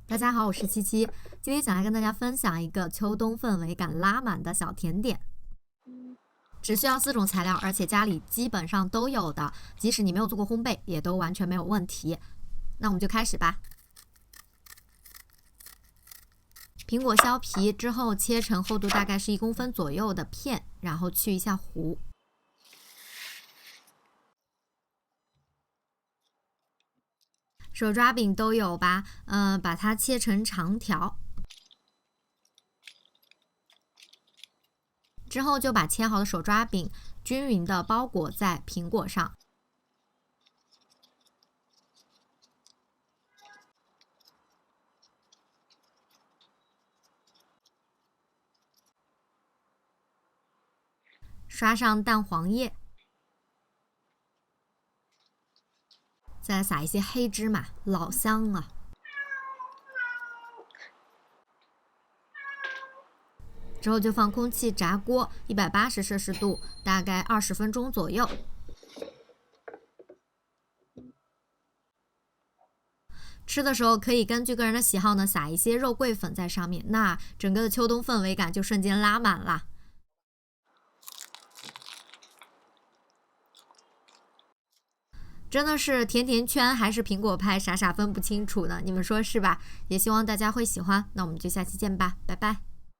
大家好，我是七七，今天想来跟大家分享一个秋冬氛围感拉满的小甜点。只需要4种材料，而且家里基本上都有的，即使你没有做过烘焙，也都完全没有问题。那我们就开始吧。苹果削皮之后切成厚度大概是1公分左右的片，然后去一下核。手抓饼都有吧？把它切成长条。之后就把切好的手抓饼均匀的包裹在苹果上。刷上蛋黄液。再撒一些黑芝麻，老香啊！之后就放空气炸锅，180摄氏度，大概20分钟左右。吃的时候可以根据个人的喜好呢，撒一些肉桂粉在上面，那整个的秋冬氛围感就瞬间拉满了。真的是甜甜圈还是苹果派，傻傻分不清楚呢，你们说是吧？也希望大家会喜欢，那我们就下期见吧，拜拜。